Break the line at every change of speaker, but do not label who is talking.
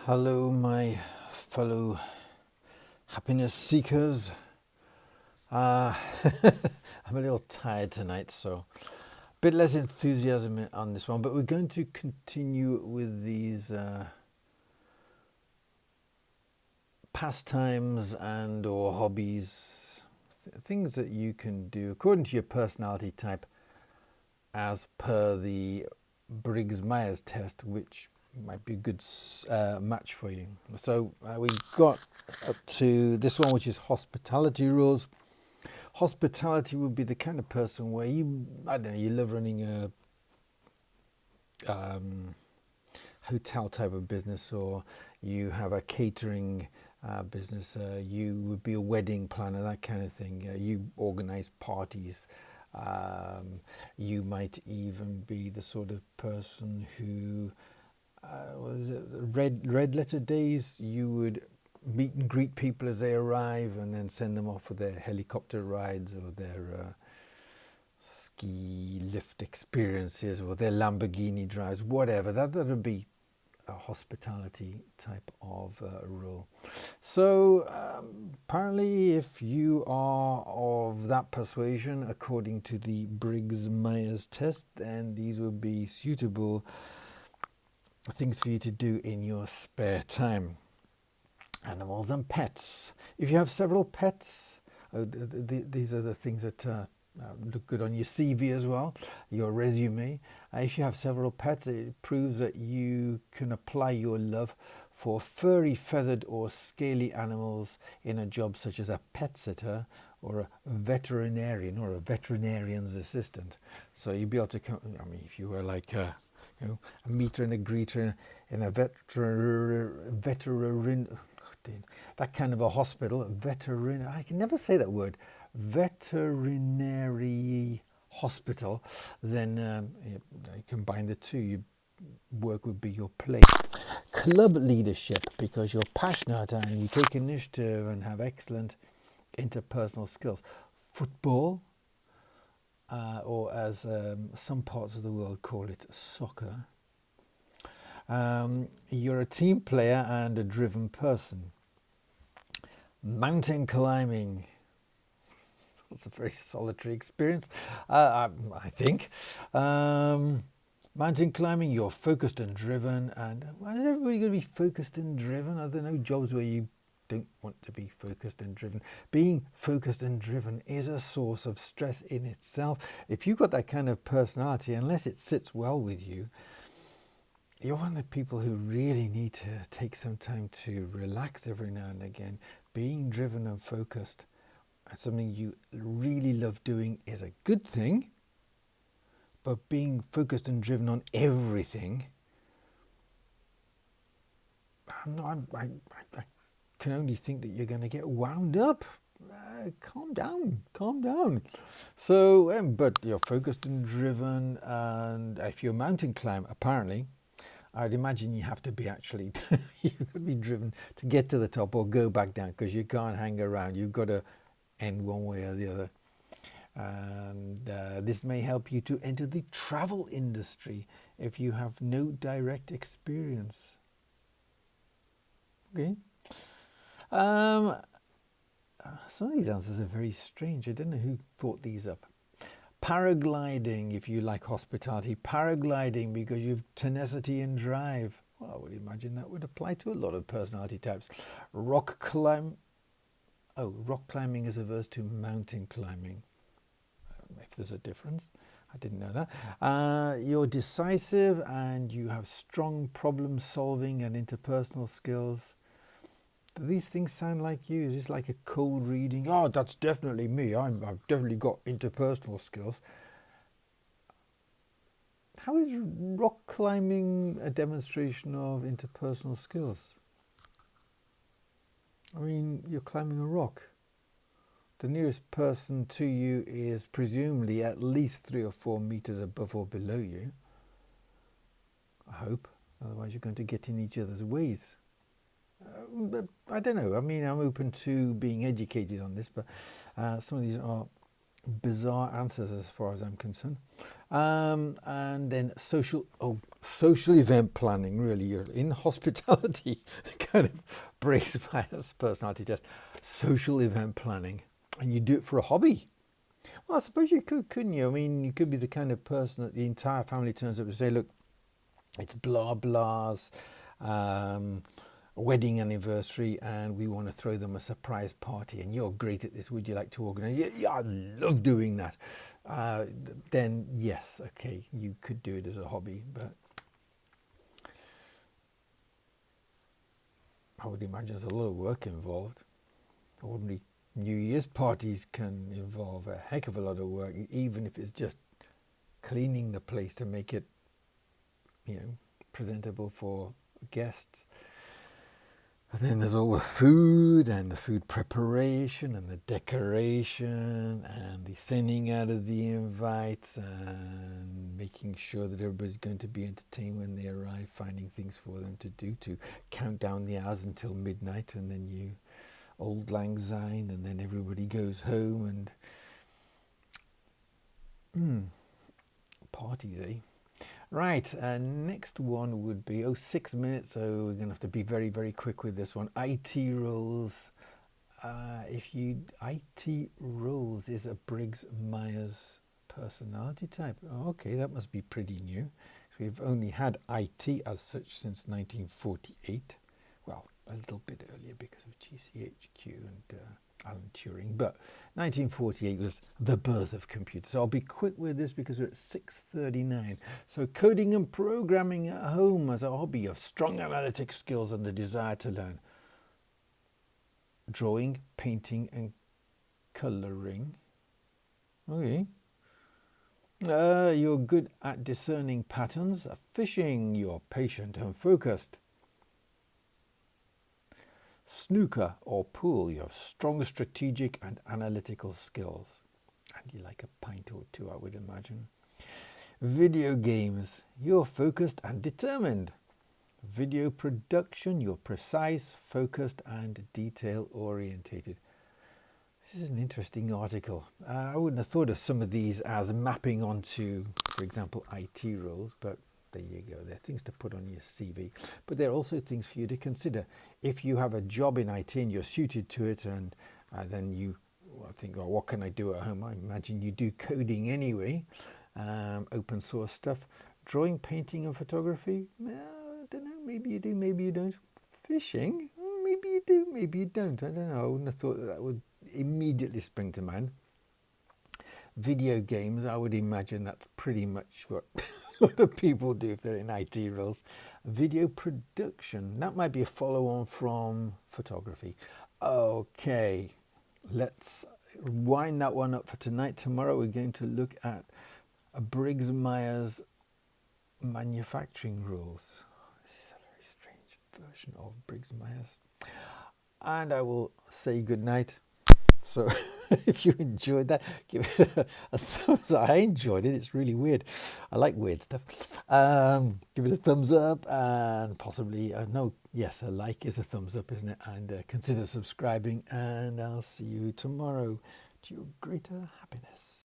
Hello, my fellow happiness seekers. Uh, I'm a little tired tonight, so a bit less enthusiasm on this one, but we're going to continue with these pastimes and or hobbies, things that you can do according to your personality type as per the Briggs Myers test, which might be a good match for you. So we got up to this one, which is hospitality rules. Hospitality would be the kind of person where you love running a hotel type of business, or you have a catering business, you would be a wedding planner, that kind of thing. You organize parties. You might even be the sort of person who red letter days, you would meet and greet people as they arrive and then send them off for their helicopter rides or their ski lift experiences or their Lamborghini drives, whatever. That would be a hospitality type of rule. So apparently if you are of that persuasion, according to the Briggs Myers test, then these would be suitable things for you to do in your spare time. Animals and pets. If you have several pets, these are the things that look good on your CV as well, your resume. If you have several pets, it proves that you can apply your love for furry, feathered or scaly animals in a job such as a pet sitter or a veterinarian or a veterinarian's assistant. So you'd be able to come, if you were like a meter and a greeter in a that kind of a hospital, I can never say that word, veterinary hospital, then you combine the two, your work would be your place. Club leadership, because you're passionate and you take initiative and have excellent interpersonal skills. Football, or as some parts of the world call it, soccer. You're a team player and a driven person. Mountain climbing. It's a very solitary experience, I think. Mountain climbing, you're focused and driven. And why is everybody going to be focused and driven? Are there no jobs where you don't want to be focused and driven? Being focused and driven is a source of stress in itself. If you've got that kind of personality, unless it sits well with you, you're one of the people who really need to take some time to relax every now and again. Being driven and focused at something you really love doing is a good thing, but being focused and driven on everything, I can only think that you're going to get wound up. Calm down. So, but you're focused and driven, and if you're a mountain climber, apparently, I'd imagine you have to be actually, you could be driven to get to the top or go back down, because you can't hang around. You've got to end one way or the other. And this may help you to enter the travel industry if you have no direct experience. Okay. Some of these answers are very strange. I don't know who thought these up. Paragliding, if you like hospitality. Paragliding because you have tenacity and drive. Well, I would imagine that would apply to a lot of personality types. Rock climbing is averse to mountain climbing. If there's a difference, I didn't know that. You're decisive and you have strong problem solving and interpersonal skills. Do these things sound like you? Is this like a cold reading? Oh, that's definitely me. I've definitely got interpersonal skills. How is rock climbing a demonstration of interpersonal skills? I mean, you're climbing a rock. The nearest person to you is presumably at least 3 or 4 meters above or below you. I hope. Otherwise you're going to get in each other's ways. But I don't know. I mean, I'm open to being educated on this, but some of these are bizarre answers as far as I'm concerned. And then social event planning. Really, you're in hospitality. Kind of Briggs Myers personality test. Social event planning, and you do it for a hobby. Well, I suppose you could, couldn't you? I mean, you could be the kind of person that the entire family turns up and say, "Look, it's blah blah's wedding anniversary, and we want to throw them a surprise party, and you're great at this. Would you like to organise?" Yeah, I love doing that. Then yes, okay, you could do it as a hobby, but I would imagine there's a lot of work involved. Ordinary New Year's parties can involve a heck of a lot of work, even if it's just cleaning the place to make it, presentable for guests. And then there's all the food and the food preparation and the decoration and the sending out of the invites and making sure that everybody's going to be entertained when they arrive, finding things for them to do, to count down the hours until midnight, and then you Old Lang Syne, and then everybody goes home and parties, eh? Right, next one would be 6 minutes, so we're going to have to be very, very quick with this one. IT roles. IT roles is a Briggs Myers personality type. Oh, okay, that must be pretty new. We've only had IT as such since 1948. Well, a little bit earlier because of GCHQ and Alan Turing, but 1948 was the birth of computers. So I'll be quick with this because we're at 6:39. So coding and programming at home as a hobby, of strong analytic skills and the desire to learn. Drawing, painting and colouring. Okay. You're good at discerning patterns. Fishing, you're patient and focused. Snooker or pool, you have strong strategic and analytical skills. And you like a pint or two, I would imagine. Video games, you're focused and determined. Video production, you're precise, focused and detail orientated. This is an interesting article. I wouldn't have thought of some of these as mapping onto, for example, IT roles, but there you go. They're things to put on your CV, but they're also things for you to consider. If you have a job in IT and you're suited to it, and then you think, oh, what can I do at home? I imagine you do coding anyway, open source stuff, drawing, painting and photography. I don't know, maybe you do, maybe you don't. Fishing, maybe you do, maybe you don't. I don't know. I wouldn't have thought that would immediately spring to mind. Video games, I would imagine that's pretty much what a lot of people do if they're in IT roles. Video production, that might be a follow-on from photography. Okay, let's wind that one up for tonight. Tomorrow we're going to look at a Briggs Myers manufacturing rules. This is a very strange version of Briggs Myers. And I will say good night. So if you enjoyed that, give it a thumbs up. I enjoyed it. It's really weird. I like weird stuff. Give it a thumbs up, and possibly, a like is a thumbs up, isn't it? And consider subscribing, and I'll see you tomorrow to your greater happiness.